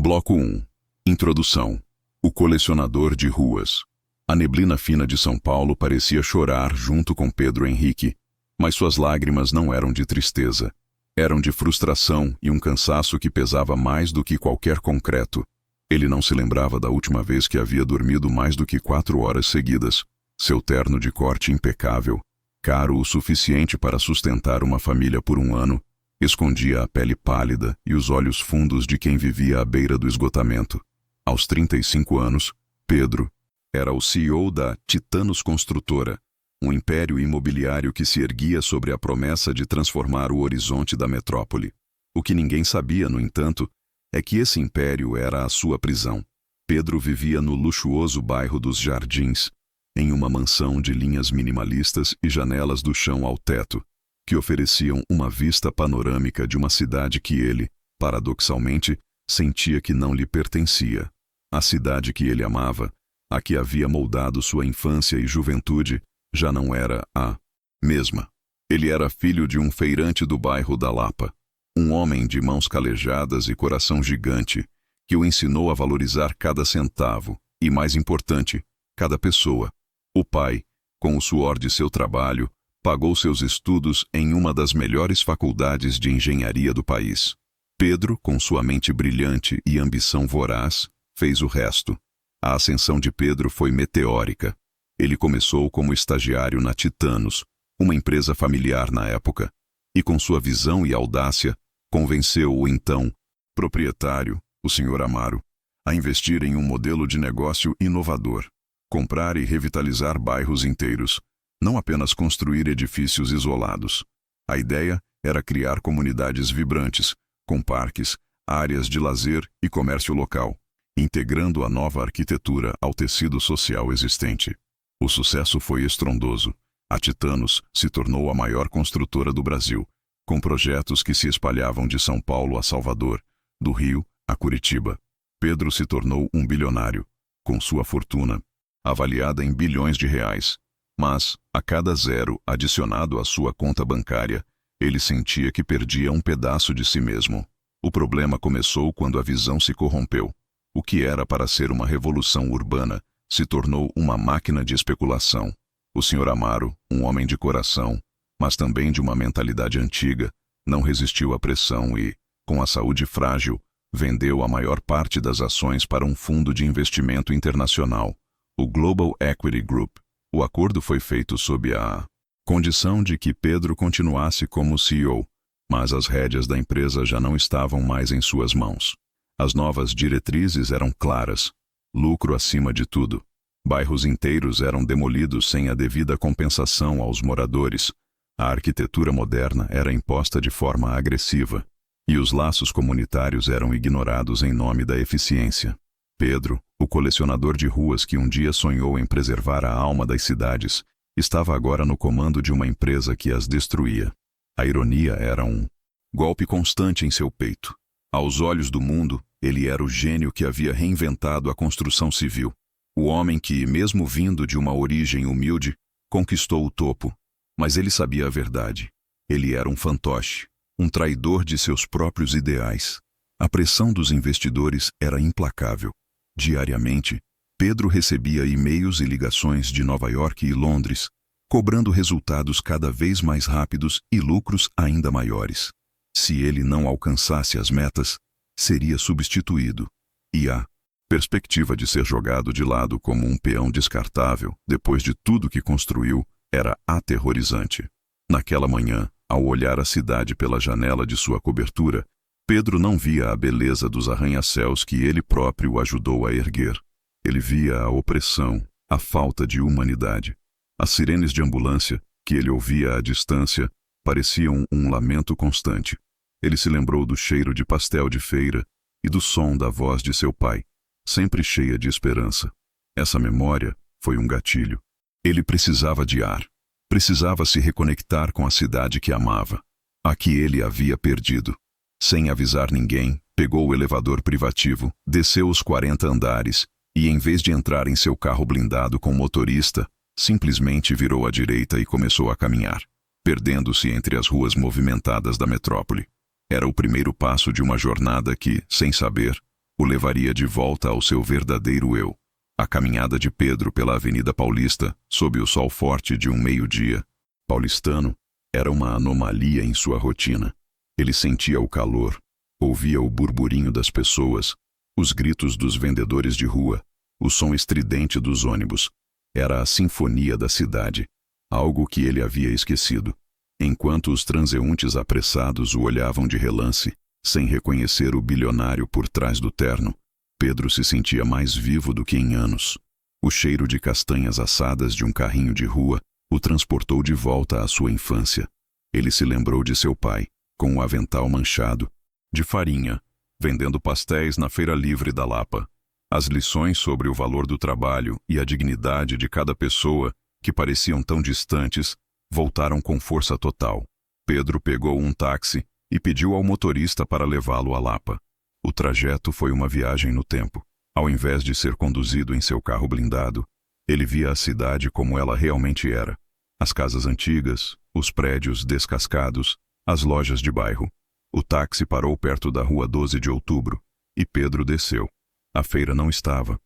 Bloco 1. Introdução. O colecionador de ruas. A neblina fina de São Paulo parecia chorar junto com Pedro Henrique, mas suas lágrimas não eram de tristeza. Eram de frustração e um cansaço que pesava mais do que qualquer concreto. Ele não se lembrava da última vez que havia dormido mais do que 4 horas seguidas. Seu terno de corte impecável, caro o suficiente para sustentar uma família por um ano, escondia a pele pálida e os olhos fundos de quem vivia à beira do esgotamento. Aos 35 anos, Pedro era o CEO da Titanos Construtora, um império imobiliário que se erguia sobre a promessa de transformar o horizonte da metrópole. O que ninguém sabia, no entanto, é que esse império era a sua prisão. Pedro vivia no luxuoso bairro dos Jardins, em uma mansão de linhas minimalistas e janelas do chão ao teto, que ofereciam uma vista panorâmica de uma cidade que ele, paradoxalmente, sentia que não lhe pertencia. A cidade que ele amava, a que havia moldado sua infância e juventude, já não era a mesma. Ele era filho de um feirante do bairro da Lapa, um homem de mãos calejadas e coração gigante, que o ensinou a valorizar cada centavo e, mais importante, cada pessoa. O pai, com o suor de seu trabalho, pagou seus estudos em uma das melhores faculdades de engenharia do país. Pedro, com sua mente brilhante e ambição voraz, fez o resto. A ascensão de Pedro foi meteórica. Ele começou como estagiário na Titanos, uma empresa familiar na época, e com sua visão e audácia, convenceu o então proprietário, o Sr. Amaro, a investir em um modelo de negócio inovador, comprar e revitalizar bairros inteiros, não apenas construir edifícios isolados. A ideia era criar comunidades vibrantes, com parques, áreas de lazer e comércio local, integrando a nova arquitetura ao tecido social existente. O sucesso foi estrondoso. A Titanos se tornou a maior construtora do Brasil, com projetos que se espalhavam de São Paulo a Salvador, do Rio a Curitiba. Pedro se tornou um bilionário, com sua fortuna, avaliada em bilhões de reais. Mas, a cada zero adicionado à sua conta bancária, ele sentia que perdia um pedaço de si mesmo. O problema começou quando a visão se corrompeu. O que era para ser uma revolução urbana se tornou uma máquina de especulação. O Sr. Amaro, um homem de coração, mas também de uma mentalidade antiga, não resistiu à pressão e, com a saúde frágil, vendeu a maior parte das ações para um fundo de investimento internacional, o Global Equity Group. O acordo foi feito sob a condição de que Pedro continuasse como CEO, mas as rédeas da empresa já não estavam mais em suas mãos. As novas diretrizes eram claras: lucro acima de tudo. Bairros inteiros eram demolidos sem a devida compensação aos moradores. A arquitetura moderna era imposta de forma agressiva, e os laços comunitários eram ignorados em nome da eficiência. Pedro, o colecionador de ruas que um dia sonhou em preservar a alma das cidades, estava agora no comando de uma empresa que as destruía. A ironia era um golpe constante em seu peito. Aos olhos do mundo, ele era o gênio que havia reinventado a construção civil. O homem que, mesmo vindo de uma origem humilde, conquistou o topo. Mas ele sabia a verdade. Ele era um fantoche, um traidor de seus próprios ideais. A pressão dos investidores era implacável. Diariamente, Pedro recebia e-mails e ligações de Nova York e Londres, cobrando resultados cada vez mais rápidos e lucros ainda maiores. Se ele não alcançasse as metas, seria substituído. E a perspectiva de ser jogado de lado como um peão descartável, depois de tudo que construiu, era aterrorizante. Naquela manhã, ao olhar a cidade pela janela de sua cobertura, Pedro não via a beleza dos arranha-céus que ele próprio ajudou a erguer. Ele via a opressão, a falta de humanidade. As sirenes de ambulância, que ele ouvia à distância, pareciam um lamento constante. Ele se lembrou do cheiro de pastel de feira e do som da voz de seu pai, sempre cheia de esperança. Essa memória foi um gatilho. Ele precisava de ar. Precisava se reconectar com a cidade que amava, a que ele havia perdido. Sem avisar ninguém, pegou o elevador privativo, desceu os 40 andares e, em vez de entrar em seu carro blindado com motorista, simplesmente virou à direita e começou a caminhar, perdendo-se entre as ruas movimentadas da metrópole. Era o primeiro passo de uma jornada que, sem saber, o levaria de volta ao seu verdadeiro eu. A caminhada de Pedro pela Avenida Paulista, sob o sol forte de um meio-dia paulistano, era uma anomalia em sua rotina. Ele sentia o calor, ouvia o burburinho das pessoas, os gritos dos vendedores de rua, o som estridente dos ônibus. Era a sinfonia da cidade, algo que ele havia esquecido. Enquanto os transeuntes apressados o olhavam de relance, sem reconhecer o bilionário por trás do terno, Pedro se sentia mais vivo do que em anos. O cheiro de castanhas assadas de um carrinho de rua o transportou de volta à sua infância. Ele se lembrou de seu pai, com o avental manchado, de farinha, vendendo pastéis na Feira Livre da Lapa. As lições sobre o valor do trabalho e a dignidade de cada pessoa, que pareciam tão distantes, voltaram com força total. Pedro pegou um táxi e pediu ao motorista para levá-lo a Lapa. O trajeto foi uma viagem no tempo. Ao invés de ser conduzido em seu carro blindado, ele via a cidade como ela realmente era. As casas antigas, os prédios descascados, as lojas de bairro. O táxi parou perto da rua 12 de Outubro, e Pedro desceu. A feira não estava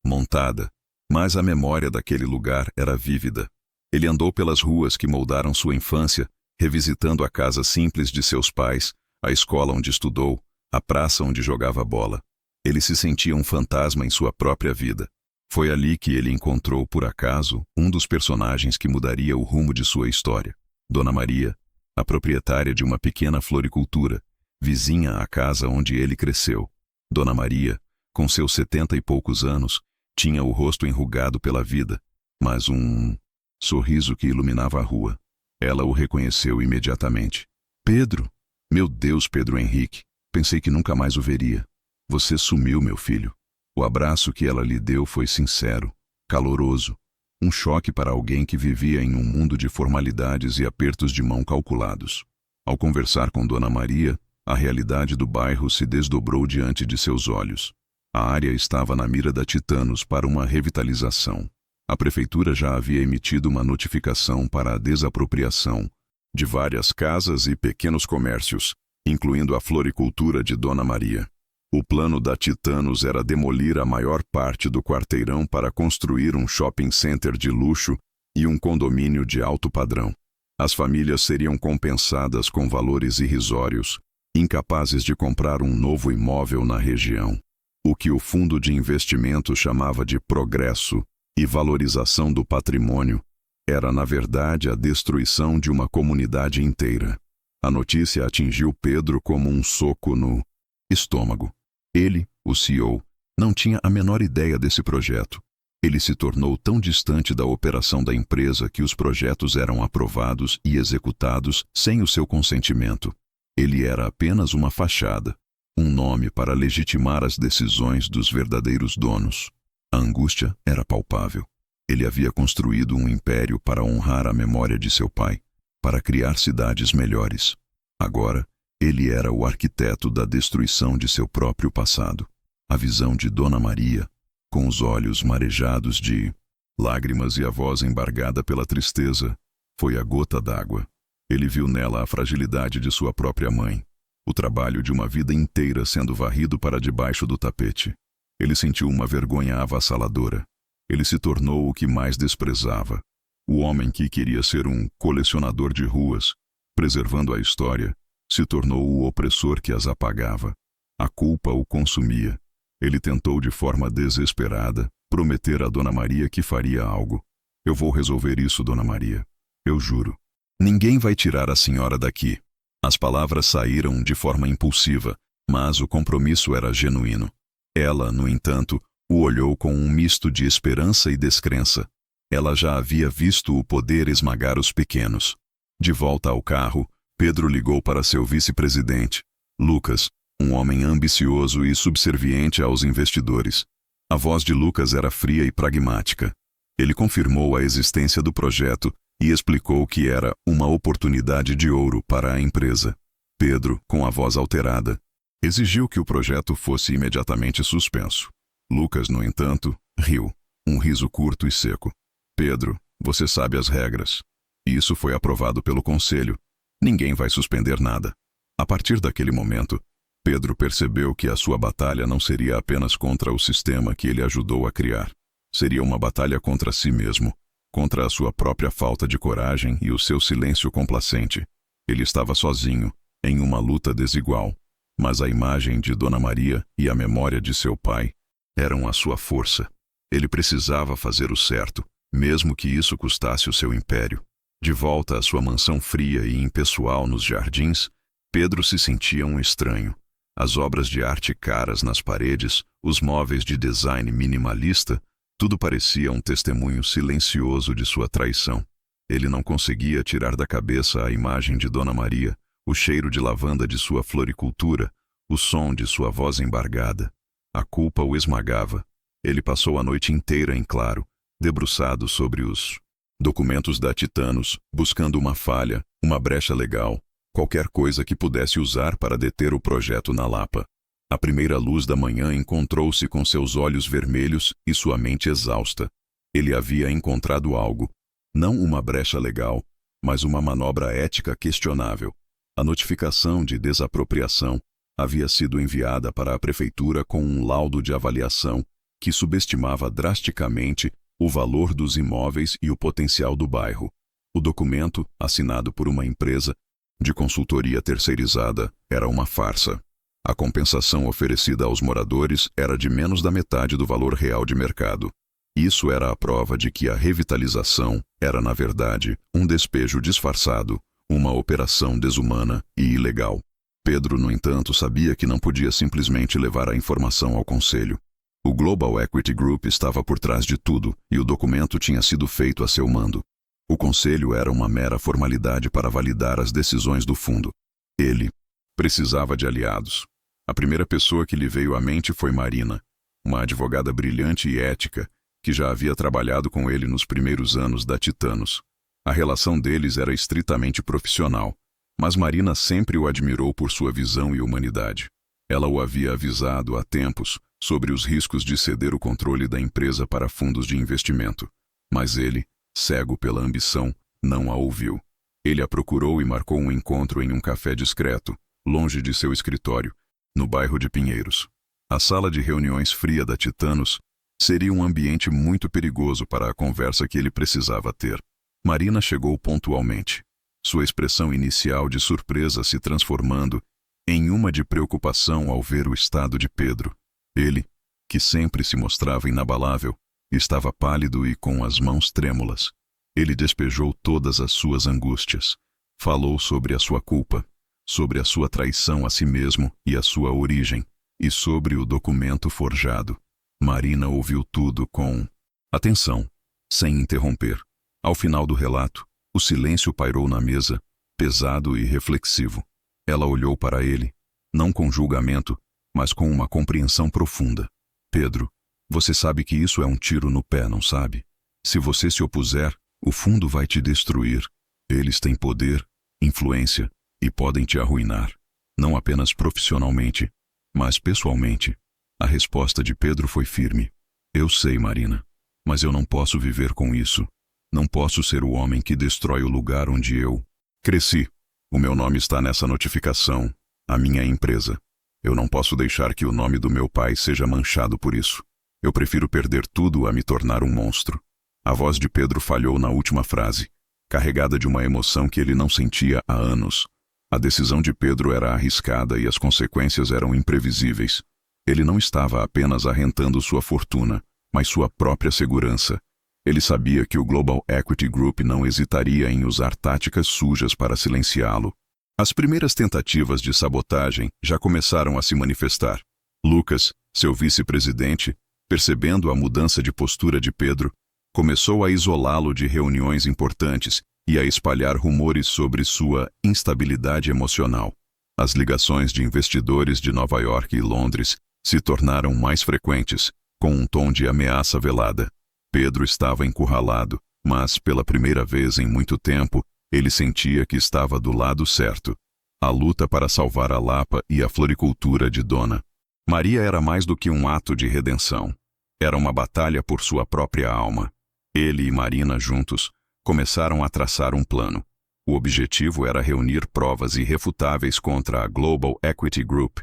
montada, mas a memória daquele lugar era vívida. Ele andou pelas ruas que moldaram sua infância, revisitando a casa simples de seus pais, a escola onde estudou, a praça onde jogava bola. Ele se sentia um fantasma em sua própria vida. Foi ali que ele encontrou, por acaso, um dos personagens que mudaria o rumo de sua história. Dona Maria, a proprietária de uma pequena floricultura, vizinha à casa onde ele cresceu. Dona Maria, com seus 70 e poucos anos, tinha o rosto enrugado pela vida, mas um sorriso que iluminava a rua. Ela o reconheceu imediatamente. Pedro! Meu Deus, Pedro Henrique! Pensei que nunca mais o veria. Você sumiu, meu filho. O abraço que ela lhe deu foi sincero, caloroso, um choque para alguém que vivia em um mundo de formalidades e apertos de mão calculados. Ao conversar com Dona Maria, a realidade do bairro se desdobrou diante de seus olhos. A área estava na mira da Titanos para uma revitalização. A prefeitura já havia emitido uma notificação para a desapropriação de várias casas e pequenos comércios, incluindo a floricultura de Dona Maria. O plano da Titanos era demolir a maior parte do quarteirão para construir um shopping center de luxo e um condomínio de alto padrão. As famílias seriam compensadas com valores irrisórios, incapazes de comprar um novo imóvel na região. O que o fundo de investimento chamava de progresso e valorização do patrimônio era, na verdade, a destruição de uma comunidade inteira. A notícia atingiu Pedro como um soco no estômago. Ele, o CEO, não tinha a menor ideia desse projeto. Ele se tornou tão distante da operação da empresa que os projetos eram aprovados e executados sem o seu consentimento. Ele era apenas uma fachada, um nome para legitimar as decisões dos verdadeiros donos. A angústia era palpável. Ele havia construído um império para honrar a memória de seu pai, para criar cidades melhores. Agora, ele era o arquiteto da destruição de seu próprio passado. A visão de Dona Maria, com os olhos marejados de lágrimas e a voz embargada pela tristeza, foi a gota d'água. Ele viu nela a fragilidade de sua própria mãe, o trabalho de uma vida inteira sendo varrido para debaixo do tapete. Ele sentiu uma vergonha avassaladora. Ele se tornou o que mais desprezava. O homem que queria ser um colecionador de ruas, preservando a história, se tornou o opressor que as apagava. A culpa o consumia. Ele tentou de forma desesperada prometer a Dona Maria que faria algo. Eu vou resolver isso, Dona Maria. Eu juro. Ninguém vai tirar a senhora daqui. As palavras saíram de forma impulsiva, mas o compromisso era genuíno. Ela, no entanto, o olhou com um misto de esperança e descrença. Ela já havia visto o poder esmagar os pequenos. De volta ao carro, Pedro ligou para seu vice-presidente, Lucas, um homem ambicioso e subserviente aos investidores. A voz de Lucas era fria e pragmática. Ele confirmou a existência do projeto e explicou que era uma oportunidade de ouro para a empresa. Pedro, com a voz alterada, exigiu que o projeto fosse imediatamente suspenso. Lucas, no entanto, riu, um riso curto e seco. Pedro, você sabe as regras. Isso foi aprovado pelo conselho. Ninguém vai suspender nada. A partir daquele momento, Pedro percebeu que a sua batalha não seria apenas contra o sistema que ele ajudou a criar. Seria uma batalha contra si mesmo, contra a sua própria falta de coragem e o seu silêncio complacente. Ele estava sozinho, em uma luta desigual, mas a imagem de Dona Maria e a memória de seu pai eram a sua força. Ele precisava fazer o certo, mesmo que isso custasse o seu império. De volta à sua mansão fria e impessoal nos jardins, Pedro se sentia um estranho. As obras de arte caras nas paredes, os móveis de design minimalista, tudo parecia um testemunho silencioso de sua traição. Ele não conseguia tirar da cabeça a imagem de Dona Maria, o cheiro de lavanda de sua floricultura, o som de sua voz embargada. A culpa o esmagava. Ele passou a noite inteira em claro, debruçado sobre os documentos da Titanos, buscando uma falha, uma brecha legal, qualquer coisa que pudesse usar para deter o projeto na Lapa. A primeira luz da manhã encontrou-se com seus olhos vermelhos e sua mente exausta. Ele havia encontrado algo. Não uma brecha legal, mas uma manobra ética questionável. A notificação de desapropriação havia sido enviada para a prefeitura com um laudo de avaliação que subestimava drasticamente o valor dos imóveis e o potencial do bairro. O documento, assinado por uma empresa de consultoria terceirizada, era uma farsa. A compensação oferecida aos moradores era de menos da metade do valor real de mercado. Isso era a prova de que a revitalização era, na verdade, um despejo disfarçado, uma operação desumana e ilegal. Pedro, no entanto, sabia que não podia simplesmente levar a informação ao conselho. O Global Equity Group estava por trás de tudo e o documento tinha sido feito a seu mando. O conselho era uma mera formalidade para validar as decisões do fundo. Ele precisava de aliados. A primeira pessoa que lhe veio à mente foi Marina, uma advogada brilhante e ética, que já havia trabalhado com ele nos primeiros anos da Titanos. A relação deles era estritamente profissional, mas Marina sempre o admirou por sua visão e humanidade. Ela o havia avisado há tempos sobre os riscos de ceder o controle da empresa para fundos de investimento. Mas ele, cego pela ambição, não a ouviu. Ele a procurou e marcou um encontro em um café discreto, longe de seu escritório, no bairro de Pinheiros. A sala de reuniões fria da Titanos seria um ambiente muito perigoso para a conversa que ele precisava ter. Marina chegou pontualmente, sua expressão inicial de surpresa se transformando em uma de preocupação ao ver o estado de Pedro. Ele, que sempre se mostrava inabalável, estava pálido e com as mãos trêmulas. Ele despejou todas as suas angústias. Falou sobre a sua culpa, sobre a sua traição a si mesmo e a sua origem, e sobre o documento forjado. Marina ouviu tudo com atenção, sem interromper. Ao final do relato, o silêncio pairou na mesa, pesado e reflexivo. Ela olhou para ele, não com julgamento, mas com uma compreensão profunda. Pedro, você sabe que isso é um tiro no pé, não sabe? Se você se opuser, o fundo vai te destruir. Eles têm poder, influência e podem te arruinar. Não apenas profissionalmente, mas pessoalmente. A resposta de Pedro foi firme. Eu sei, Marina, mas eu não posso viver com isso. Não posso ser o homem que destrói o lugar onde eu cresci. O meu nome está nessa notificação, a minha empresa. Eu não posso deixar que o nome do meu pai seja manchado por isso. Eu prefiro perder tudo a me tornar um monstro. A voz de Pedro falhou na última frase, carregada de uma emoção que ele não sentia há anos. A decisão de Pedro era arriscada e as consequências eram imprevisíveis. Ele não estava apenas arrentando sua fortuna, mas sua própria segurança. Ele sabia que o Global Equity Group não hesitaria em usar táticas sujas para silenciá-lo. As primeiras tentativas de sabotagem já começaram a se manifestar. Lucas, seu vice-presidente, percebendo a mudança de postura de Pedro, começou a isolá-lo de reuniões importantes e a espalhar rumores sobre sua instabilidade emocional. As ligações de investidores de Nova York e Londres se tornaram mais frequentes, com um tom de ameaça velada. Pedro estava encurralado, mas, pela primeira vez em muito tempo, ele sentia que estava do lado certo. A luta para salvar a Lapa e a floricultura de Dona Maria era mais do que um ato de redenção. Era uma batalha por sua própria alma. Ele e Marina, juntos, começaram a traçar um plano. O objetivo era reunir provas irrefutáveis contra a Global Equity Group.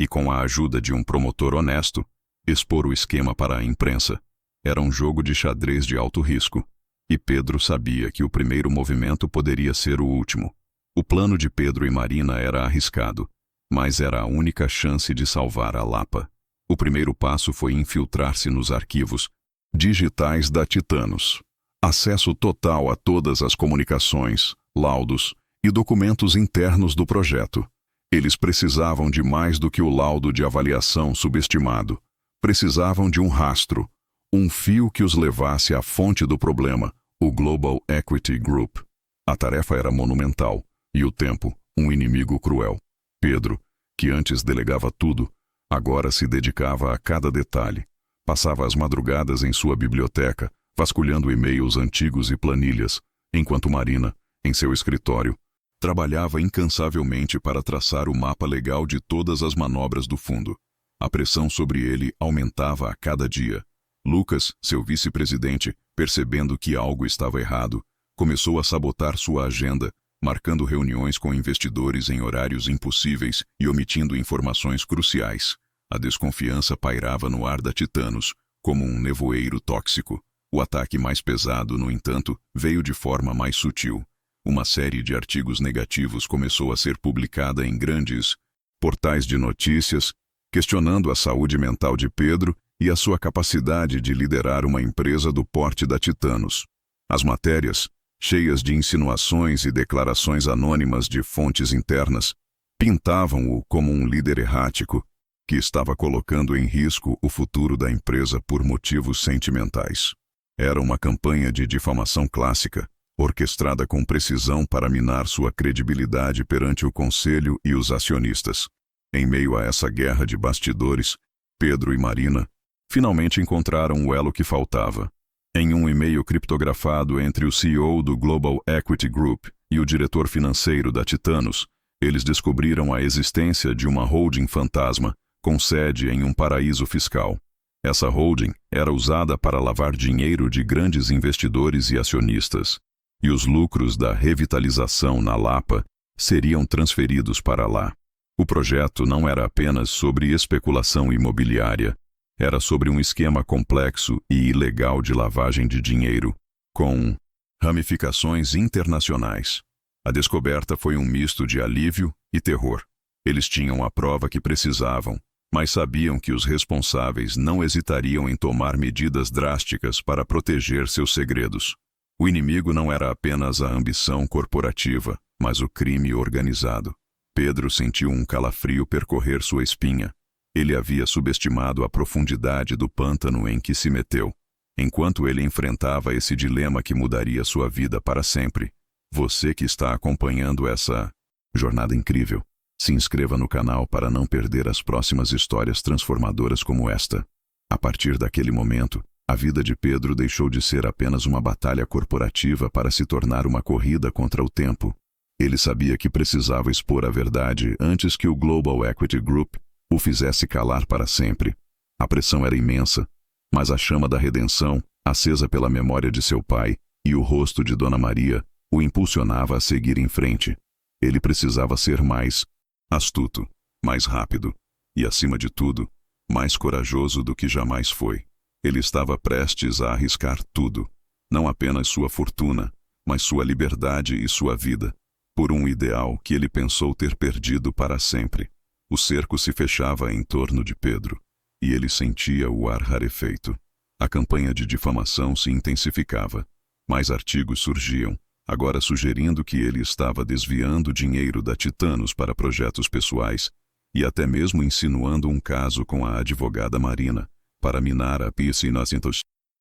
e, com a ajuda de um promotor honesto, expor o esquema para a imprensa. Era um jogo de xadrez de alto risco, e Pedro sabia que o primeiro movimento poderia ser o último. O plano de Pedro e Marina era arriscado, mas era a única chance de salvar a Lapa. O primeiro passo foi infiltrar-se nos arquivos digitais da Titanos. Acesso total a todas as comunicações, laudos e documentos internos do projeto. Eles precisavam de mais do que o laudo de avaliação subestimado. Precisavam de um rastro, um fio que os levasse à fonte do problema, o Global Equity Group. A tarefa era monumental, e o tempo, um inimigo cruel. Pedro, que antes delegava tudo, agora se dedicava a cada detalhe. Passava as madrugadas em sua biblioteca, vasculhando e-mails antigos e planilhas, enquanto Marina, em seu escritório, trabalhava incansavelmente para traçar o mapa legal de todas as manobras do fundo. A pressão sobre ele aumentava a cada dia. Lucas, seu vice-presidente, percebendo que algo estava errado, começou a sabotar sua agenda, marcando reuniões com investidores em horários impossíveis e omitindo informações cruciais. A desconfiança pairava no ar da Titanos, como um nevoeiro tóxico. O ataque mais pesado, no entanto, veio de forma mais sutil. Uma série de artigos negativos começou a ser publicada em grandes portais de notícias, questionando a saúde mental de Pedro e a sua capacidade de liderar uma empresa do porte da Titanos. As matérias, cheias de insinuações e declarações anônimas de fontes internas, pintavam-o como um líder errático que estava colocando em risco o futuro da empresa por motivos sentimentais. Era uma campanha de difamação clássica, orquestrada com precisão para minar sua credibilidade perante o conselho e os acionistas. Em meio a essa guerra de bastidores, Pedro e Marina finalmente encontraram o elo que faltava. Em um e-mail criptografado entre o CEO do Global Equity Group e o diretor financeiro da Titanos, eles descobriram a existência de uma holding fantasma com sede em um paraíso fiscal. Essa holding era usada para lavar dinheiro de grandes investidores e acionistas, e os lucros da revitalização na Lapa seriam transferidos para lá. O projeto não era apenas sobre especulação imobiliária, era sobre um esquema complexo e ilegal de lavagem de dinheiro, com ramificações internacionais. A descoberta foi um misto de alívio e terror. Eles tinham a prova que precisavam, mas sabiam que os responsáveis não hesitariam em tomar medidas drásticas para proteger seus segredos. O inimigo não era apenas a ambição corporativa, mas o crime organizado. Pedro sentiu um calafrio percorrer sua espinha. Ele havia subestimado a profundidade do pântano em que se meteu. Enquanto ele enfrentava esse dilema que mudaria sua vida para sempre, você que está acompanhando essa jornada incrível, se inscreva no canal para não perder as próximas histórias transformadoras como esta. A partir daquele momento, a vida de Pedro deixou de ser apenas uma batalha corporativa para se tornar uma corrida contra o tempo. Ele sabia que precisava expor a verdade antes que o Global Equity Group o fizesse calar para sempre. A pressão era imensa, mas a chama da redenção, acesa pela memória de seu pai e o rosto de Dona Maria, o impulsionava a seguir em frente. Ele precisava ser mais astuto, mais rápido e, acima de tudo, mais corajoso do que jamais foi. Ele estava prestes a arriscar tudo, não apenas sua fortuna, mas sua liberdade e sua vida, por um ideal que ele pensou ter perdido para sempre. O cerco se fechava em torno de Pedro, e ele sentia o ar rarefeito. A campanha de difamação se intensificava. Mais artigos surgiam, agora sugerindo que ele estava desviando dinheiro da Titanos para projetos pessoais, e até mesmo insinuando um caso com a advogada Marina, para minar a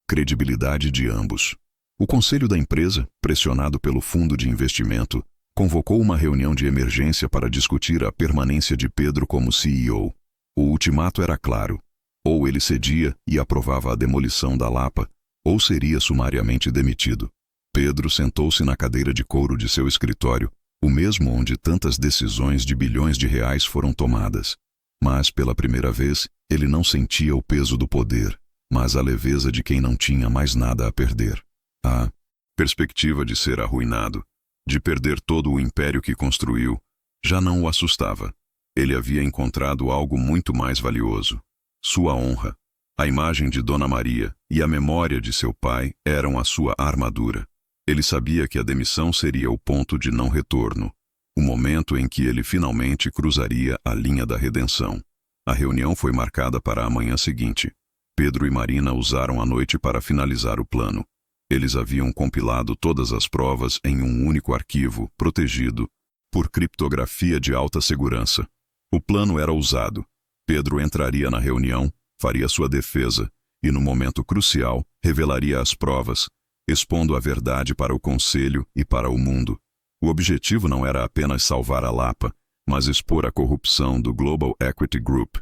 credibilidade de ambos. O conselho da empresa, pressionado pelo fundo de investimento, convocou uma reunião de emergência para discutir a permanência de Pedro como CEO. O ultimato era claro: ou ele cedia e aprovava a demolição da Lapa, ou seria sumariamente demitido. Pedro sentou-se na cadeira de couro de seu escritório, o mesmo onde tantas decisões de bilhões de reais foram tomadas. Mas, pela primeira vez, ele não sentia o peso do poder, mas a leveza de quem não tinha mais nada a perder. A perspectiva de ser arruinado, de perder todo o império que construiu, já não o assustava. Ele havia encontrado algo muito mais valioso. Sua honra. A imagem de Dona Maria e a memória de seu pai eram a sua armadura. Ele sabia que a demissão seria o ponto de não retorno, o momento em que ele finalmente cruzaria a linha da redenção. A reunião foi marcada para a manhã seguinte. Pedro e Marina usaram a noite para finalizar o plano. Eles haviam compilado todas as provas em um único arquivo, protegido por criptografia de alta segurança. O plano era ousado. Pedro entraria na reunião, faria sua defesa e, no momento crucial, revelaria as provas, expondo a verdade para o Conselho e para o mundo. O objetivo não era apenas salvar a Lapa, mas expor a corrupção do Global Equity Group.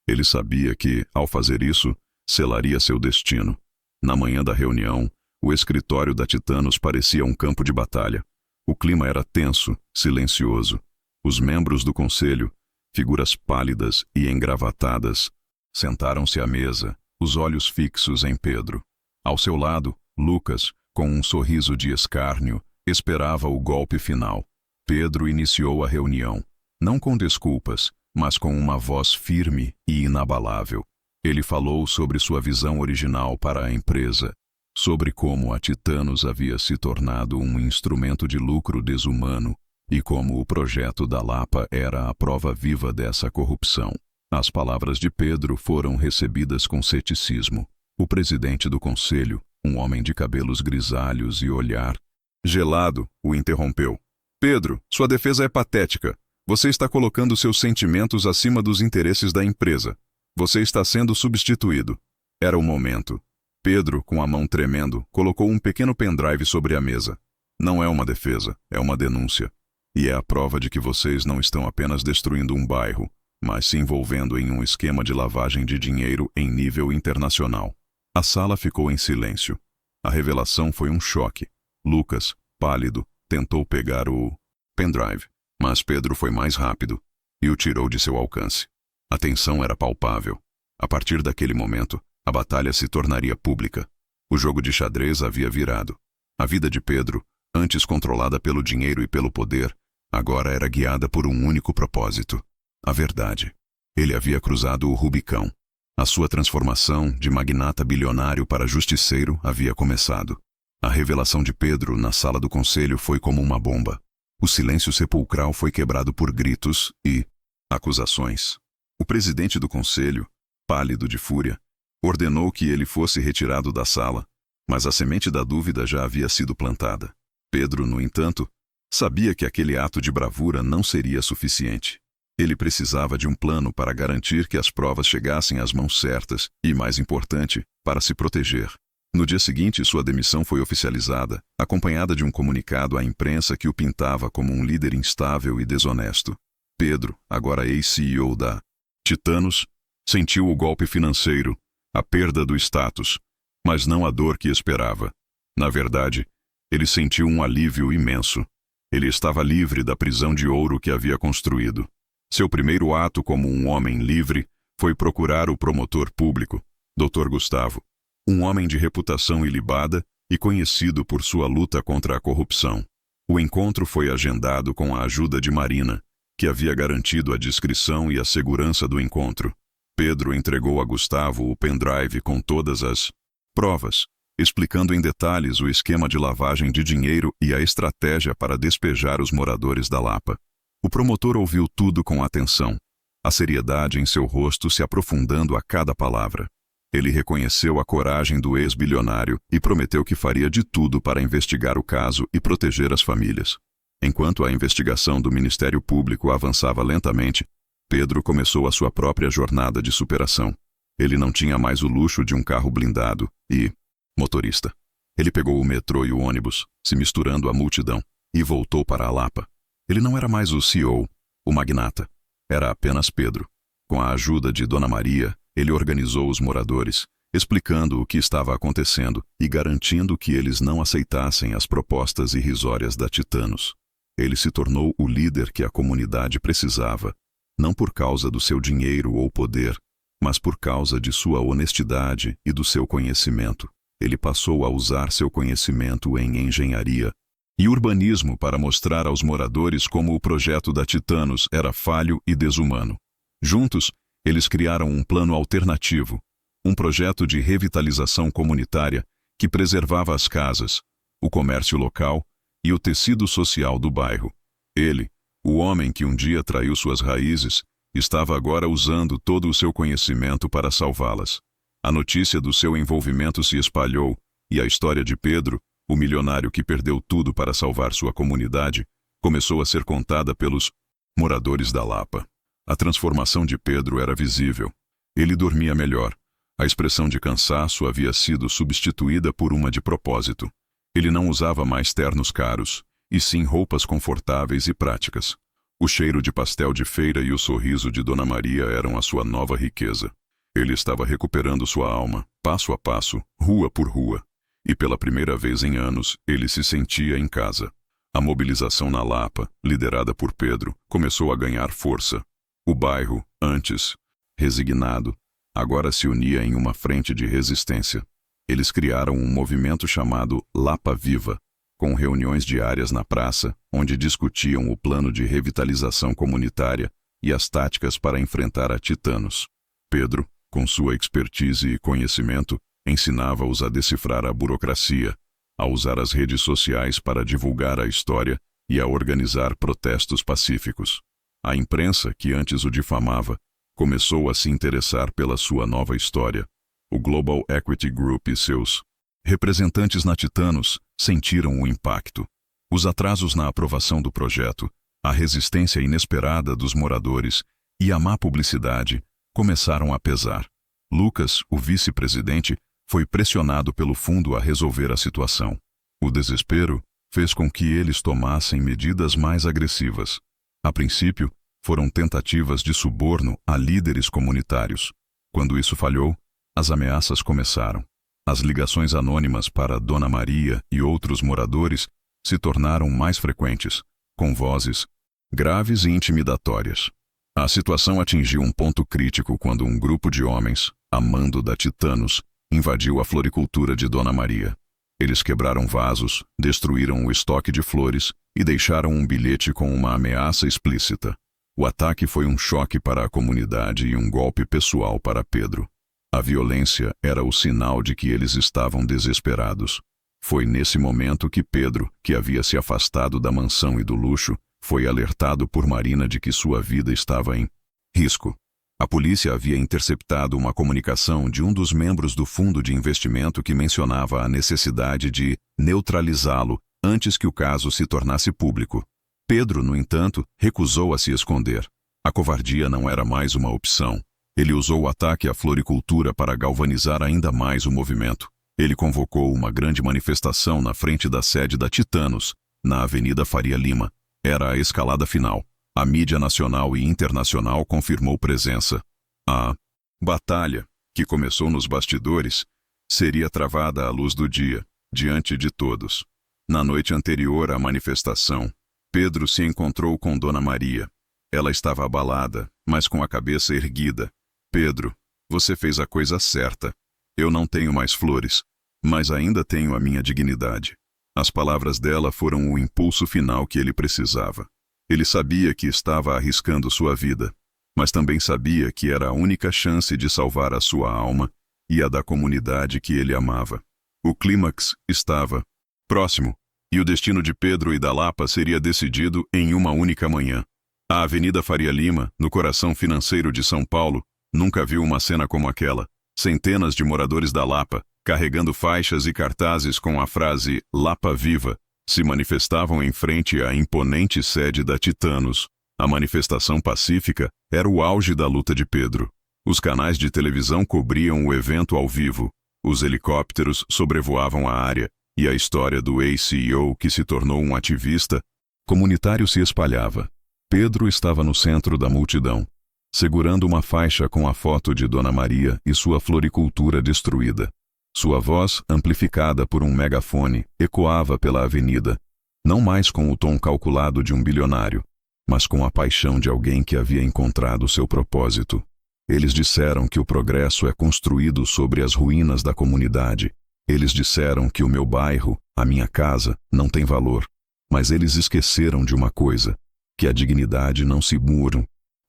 Ele sabia que, ao fazer isso, selaria seu destino. Na manhã da reunião, o escritório da Titanos parecia um campo de batalha. O clima era tenso, silencioso. Os membros do conselho, figuras pálidas e engravatadas, sentaram-se à mesa, os olhos fixos em Pedro. Ao seu lado, Lucas, com um sorriso de escárnio, esperava o golpe final. Pedro iniciou a reunião, não com desculpas, mas com uma voz firme e inabalável. Ele falou sobre sua visão original para a empresa, sobre como a Titanos havia se tornado um instrumento de lucro desumano e como o projeto da Lapa era a prova viva dessa corrupção. As palavras de Pedro foram recebidas com ceticismo. O presidente do conselho, um homem de cabelos grisalhos e olhar gelado, o interrompeu. Pedro, sua defesa é patética. Você está colocando seus sentimentos acima dos interesses da empresa. Você está sendo substituído. Era o momento. Pedro, com a mão tremendo, colocou um pequeno pendrive sobre a mesa. Não é uma defesa, é uma denúncia. E é a prova de que vocês não estão apenas destruindo um bairro, mas se envolvendo em um esquema de lavagem de dinheiro em nível internacional. A sala ficou em silêncio. A revelação foi um choque. Lucas, pálido, tentou pegar o pendrive, mas Pedro foi mais rápido e o tirou de seu alcance. A tensão era palpável. A partir daquele momento, a batalha se tornaria pública. O jogo de xadrez havia virado. A vida de Pedro, antes controlada pelo dinheiro e pelo poder, agora era guiada por um único propósito: a verdade. Ele havia cruzado o Rubicão. A sua transformação de magnata bilionário para justiceiro havia começado. A revelação de Pedro na sala do conselho foi como uma bomba. O silêncio sepulcral foi quebrado por gritos e acusações. O presidente do conselho, pálido de fúria, ordenou que ele fosse retirado da sala, mas a semente da dúvida já havia sido plantada. Pedro, no entanto, sabia que aquele ato de bravura não seria suficiente. Ele precisava de um plano para garantir que as provas chegassem às mãos certas e, mais importante, para se proteger. No dia seguinte, sua demissão foi oficializada, acompanhada de um comunicado à imprensa que o pintava como um líder instável e desonesto. Pedro, agora ex-CEO da Titanos, sentiu o golpe financeiro, a perda do status, mas não a dor que esperava. Na verdade, ele sentiu um alívio imenso. Ele estava livre da prisão de ouro que havia construído. Seu primeiro ato como um homem livre foi procurar o promotor público, Dr. Gustavo, um homem de reputação ilibada e conhecido por sua luta contra a corrupção. O encontro foi agendado com a ajuda de Marina, que havia garantido a discrição e a segurança do encontro. Pedro entregou a Gustavo o pendrive com todas as provas, explicando em detalhes o esquema de lavagem de dinheiro e a estratégia para despejar os moradores da Lapa. O promotor ouviu tudo com atenção, a seriedade em seu rosto se aprofundando a cada palavra. Ele reconheceu a coragem do ex-bilionário e prometeu que faria de tudo para investigar o caso e proteger as famílias. Enquanto a investigação do Ministério Público avançava lentamente, Pedro começou a sua própria jornada de superação. Ele não tinha mais o luxo de um carro blindado e motorista. Ele pegou o metrô e o ônibus, se misturando à multidão, e voltou para a Lapa. Ele não era mais o CEO, o magnata. Era apenas Pedro. Com a ajuda de Dona Maria, ele organizou os moradores, explicando o que estava acontecendo e garantindo que eles não aceitassem as propostas irrisórias da Titanos. Ele se tornou o líder que a comunidade precisava, não por causa do seu dinheiro ou poder, mas por causa de sua honestidade e do seu conhecimento. Ele passou a usar seu conhecimento em engenharia, e urbanismo para mostrar aos moradores como o projeto da Titanos era falho e desumano. Juntos, eles criaram um plano alternativo, um projeto de revitalização comunitária que preservava as casas, o comércio local e o tecido social do bairro. Ele, o homem que um dia traiu suas raízes, estava agora usando todo o seu conhecimento para salvá-las. A notícia do seu envolvimento se espalhou e a história de Pedro, o milionário que perdeu tudo para salvar sua comunidade, começou a ser contada pelos moradores da Lapa. A transformação de Pedro era visível. Ele dormia melhor. A expressão de cansaço havia sido substituída por uma de propósito. Ele não usava mais ternos caros, e sim roupas confortáveis e práticas. O cheiro de pastel de feira e o sorriso de Dona Maria eram a sua nova riqueza. Ele estava recuperando sua alma, passo a passo, rua por rua. E pela primeira vez em anos, ele se sentia em casa. A mobilização na Lapa, liderada por Pedro, começou a ganhar força. O bairro, antes resignado, agora se unia em uma frente de resistência. Eles criaram um movimento chamado Lapa Viva, com reuniões diárias na praça, onde discutiam o plano de revitalização comunitária e as táticas para enfrentar a Titanos. Pedro, com sua expertise e conhecimento, ensinava-os a decifrar a burocracia, a usar as redes sociais para divulgar a história e a organizar protestos pacíficos. A imprensa, que antes o difamava, começou a se interessar pela sua nova história. O Global Equity Group e seus representantes na Titanos sentiram o impacto. Os atrasos na aprovação do projeto, a resistência inesperada dos moradores e a má publicidade começaram a pesar. Lucas, o vice-presidente, foi pressionado pelo fundo a resolver a situação. O desespero fez com que eles tomassem medidas mais agressivas. A princípio, foram tentativas de suborno a líderes comunitários. Quando isso falhou, as ameaças começaram. As ligações anônimas para Dona Maria e outros moradores se tornaram mais frequentes, com vozes graves e intimidatórias. A situação atingiu um ponto crítico quando um grupo de homens, a mando da Titanos, invadiu a floricultura de Dona Maria. Eles quebraram vasos, destruíram o estoque de flores e deixaram um bilhete com uma ameaça explícita. O ataque foi um choque para a comunidade e um golpe pessoal para Pedro. A violência era o sinal de que eles estavam desesperados. Foi nesse momento que Pedro, que havia se afastado da mansão e do luxo, foi alertado por Marina de que sua vida estava em risco. A polícia havia interceptado uma comunicação de um dos membros do fundo de investimento que mencionava a necessidade de neutralizá-lo antes que o caso se tornasse público. Pedro, no entanto, recusou a se esconder. A covardia não era mais uma opção. Ele usou o ataque à floricultura para galvanizar ainda mais o movimento. Ele convocou uma grande manifestação na frente da sede da Titanos, na Avenida Faria Lima. Era a escalada final. A mídia nacional e internacional confirmou presença. A batalha, que começou nos bastidores, seria travada à luz do dia, diante de todos. Na noite anterior à manifestação, Pedro se encontrou com Dona Maria. Ela estava abalada, mas com a cabeça erguida. Pedro, você fez a coisa certa. Eu não tenho mais flores, mas ainda tenho a minha dignidade. As palavras dela foram o impulso final que ele precisava. Ele sabia que estava arriscando sua vida, mas também sabia que era a única chance de salvar a sua alma e a da comunidade que ele amava. O clímax estava próximo, e o destino de Pedro e da Lapa seria decidido em uma única manhã. A Avenida Faria Lima, no coração financeiro de São Paulo, nunca viu uma cena como aquela. Centenas de moradores da Lapa, carregando faixas e cartazes com a frase Lapa Viva, se manifestavam em frente à imponente sede da Titanos. A manifestação pacífica era o auge da luta de Pedro. Os canais de televisão cobriam o evento ao vivo. Os helicópteros sobrevoavam a área, e a história do ex-CEO que se tornou um ativista comunitário se espalhava. Pedro estava no centro da multidão, segurando uma faixa com a foto de Dona Maria e sua floricultura destruída. Sua voz, amplificada por um megafone, ecoava pela avenida, não mais com o tom calculado de um bilionário, mas com a paixão de alguém que havia encontrado seu propósito. Eles disseram que o progresso é construído sobre as ruínas da comunidade. Eles disseram que o meu bairro, a minha casa, não tem valor. Mas eles esqueceram de uma coisa, que a dignidade não se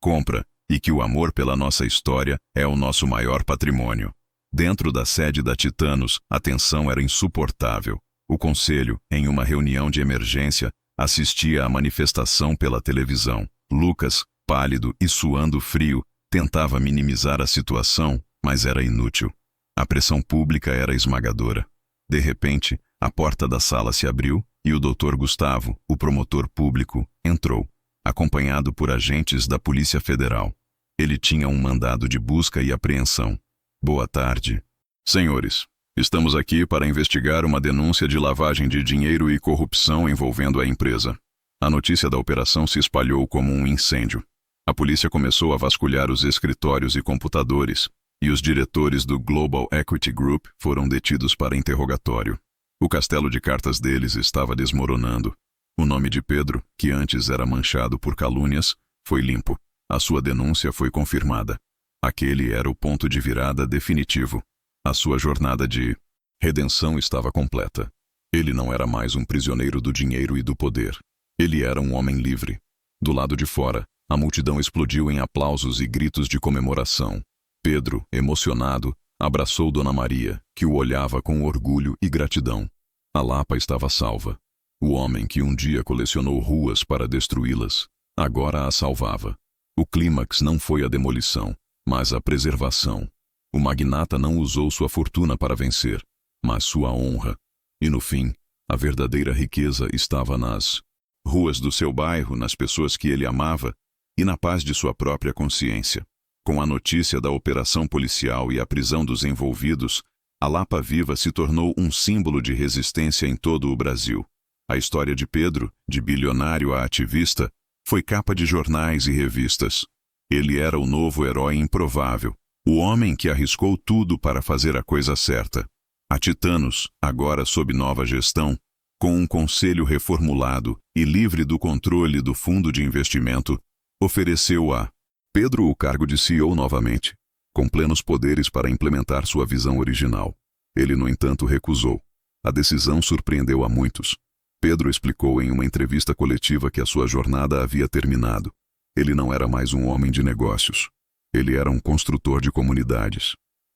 compra e que o amor pela nossa história é o nosso maior patrimônio. Dentro da sede da Titanos, a tensão era insuportável. O conselho, em uma reunião de emergência, assistia à manifestação pela televisão. Lucas, pálido e suando frio, tentava minimizar a situação, mas era inútil. A pressão pública era esmagadora. De repente, a porta da sala se abriu e o Dr. Gustavo, o promotor público, entrou, acompanhado por agentes da Polícia Federal. Ele tinha um mandado de busca e apreensão. Boa tarde. Senhores, estamos aqui para investigar uma denúncia de lavagem de dinheiro e corrupção envolvendo a empresa. A notícia da operação se espalhou como um incêndio. A polícia começou a vasculhar os escritórios e computadores, e os diretores do Global Equity Group foram detidos para interrogatório. O castelo de cartas deles estava desmoronando. O nome de Pedro, que antes era manchado por calúnias, foi limpo. A sua denúncia foi confirmada. Aquele era o ponto de virada definitivo. A sua jornada de redenção estava completa. Ele não era mais um prisioneiro do dinheiro e do poder. Ele era um homem livre. Do lado de fora, a multidão explodiu em aplausos e gritos de comemoração. Pedro, emocionado, abraçou Dona Maria, que o olhava com orgulho e gratidão. A Lapa estava salva. O homem que um dia colecionou ruas para destruí-las, agora a salvava. O clímax não foi a demolição, mas a preservação. O magnata não usou sua fortuna para vencer, mas sua honra. E no fim, a verdadeira riqueza estava nas ruas do seu bairro, nas pessoas que ele amava e na paz de sua própria consciência. Com a notícia da operação policial e a prisão dos envolvidos, a Lapa Viva se tornou um símbolo de resistência em todo o Brasil. A história de Pedro, de bilionário a ativista, foi capa de jornais e revistas. Ele era o novo herói improvável, o homem que arriscou tudo para fazer a coisa certa. A Titanos, agora sob nova gestão, com um conselho reformulado e livre do controle do fundo de investimento, ofereceu a Pedro o cargo de CEO novamente, com plenos poderes para implementar sua visão original. Ele, no entanto, recusou. A decisão surpreendeu a muitos. Pedro explicou em uma entrevista coletiva que a sua jornada havia terminado. Ele não era mais um homem de negócios. Ele era um construtor de comunidades.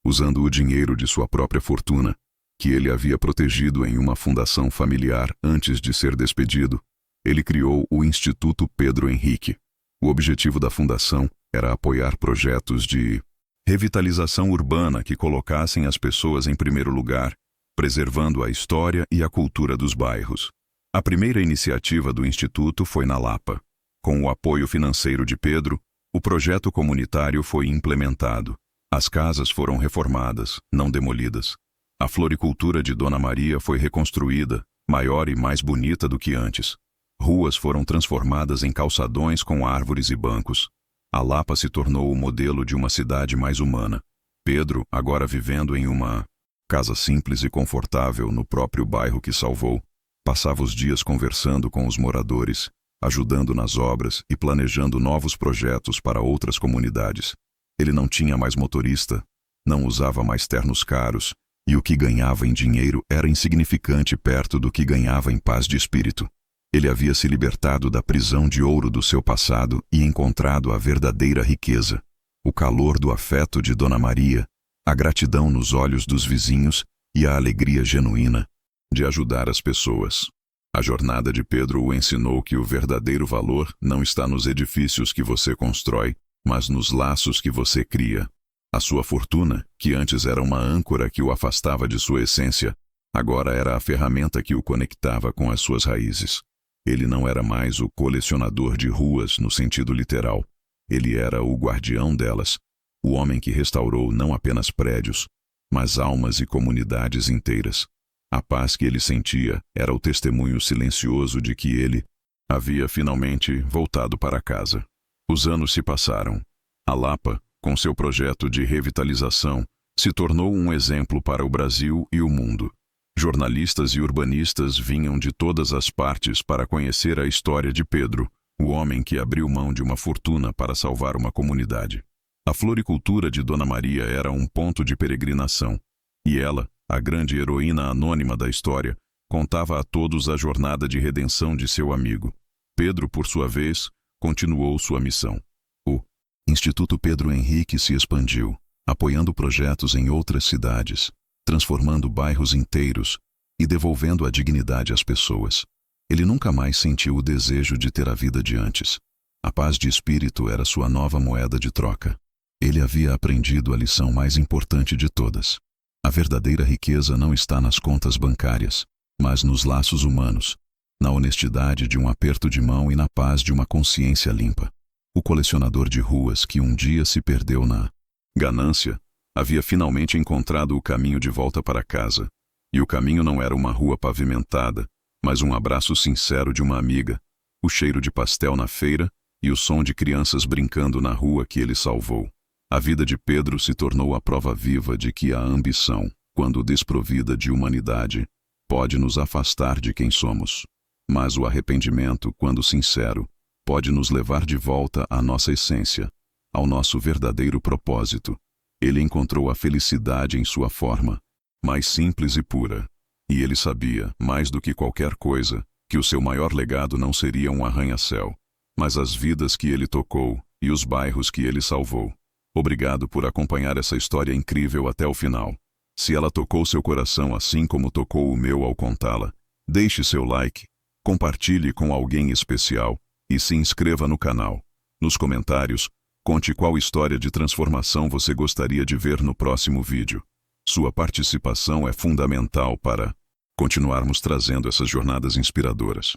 Usando o dinheiro de sua própria fortuna, que ele havia protegido em uma fundação familiar antes de ser despedido, ele criou o Instituto Pedro Henrique. O objetivo da fundação era apoiar projetos de revitalização urbana que colocassem as pessoas em primeiro lugar, preservando a história e a cultura dos bairros. A primeira iniciativa do Instituto foi na Lapa. Com o apoio financeiro de Pedro, o projeto comunitário foi implementado. As casas foram reformadas, não demolidas. A floricultura de Dona Maria foi reconstruída, maior e mais bonita do que antes. Ruas foram transformadas em calçadões com árvores e bancos. A Lapa se tornou o modelo de uma cidade mais humana. Pedro, agora vivendo em uma casa simples e confortável no próprio bairro que salvou, passava os dias conversando com os moradores, ajudando nas obras e planejando novos projetos para outras comunidades. Ele não tinha mais motorista, não usava mais ternos caros, e o que ganhava em dinheiro era insignificante perto do que ganhava em paz de espírito. Ele havia se libertado da prisão de ouro do seu passado e encontrado a verdadeira riqueza, o calor do afeto de Dona Maria, a gratidão nos olhos dos vizinhos e a alegria genuína de ajudar as pessoas. A jornada de Pedro o ensinou que o verdadeiro valor não está nos edifícios que você constrói, mas nos laços que você cria. A sua fortuna, que antes era uma âncora que o afastava de sua essência, agora era a ferramenta que o conectava com as suas raízes. Ele não era mais o colecionador de ruas no sentido literal. Ele era o guardião delas, o homem que restaurou não apenas prédios, mas almas e comunidades inteiras. A paz que ele sentia era o testemunho silencioso de que ele havia finalmente voltado para casa. Os anos se passaram. A Lapa, com seu projeto de revitalização, se tornou um exemplo para o Brasil e o mundo. Jornalistas e urbanistas vinham de todas as partes para conhecer a história de Pedro, o homem que abriu mão de uma fortuna para salvar uma comunidade. A floricultura de Dona Maria era um ponto de peregrinação, e ela, a grande heroína anônima da história, contava a todos a jornada de redenção de seu amigo. Pedro, por sua vez, continuou sua missão. O Instituto Pedro Henrique se expandiu, apoiando projetos em outras cidades, transformando bairros inteiros e devolvendo a dignidade às pessoas. Ele nunca mais sentiu o desejo de ter a vida de antes. A paz de espírito era sua nova moeda de troca. Ele havia aprendido a lição mais importante de todas. A verdadeira riqueza não está nas contas bancárias, mas nos laços humanos, na honestidade de um aperto de mão e na paz de uma consciência limpa. O colecionador de ruas que um dia se perdeu na ganância havia finalmente encontrado o caminho de volta para casa. E o caminho não era uma rua pavimentada, mas um abraço sincero de uma amiga, o cheiro de pastel na feira e o som de crianças brincando na rua que ele salvou. A vida de Pedro se tornou a prova viva de que a ambição, quando desprovida de humanidade, pode nos afastar de quem somos. Mas o arrependimento, quando sincero, pode nos levar de volta à nossa essência, ao nosso verdadeiro propósito. Ele encontrou a felicidade em sua forma, mais simples e pura. E ele sabia, mais do que qualquer coisa, que o seu maior legado não seria um arranha-céu, mas as vidas que ele tocou e os bairros que ele salvou. Obrigado por acompanhar essa história incrível até o final. Se ela tocou seu coração assim como tocou o meu ao contá-la, deixe seu like, compartilhe com alguém especial e se inscreva no canal. Nos comentários, conte qual história de transformação você gostaria de ver no próximo vídeo. Sua participação é fundamental para continuarmos trazendo essas jornadas inspiradoras.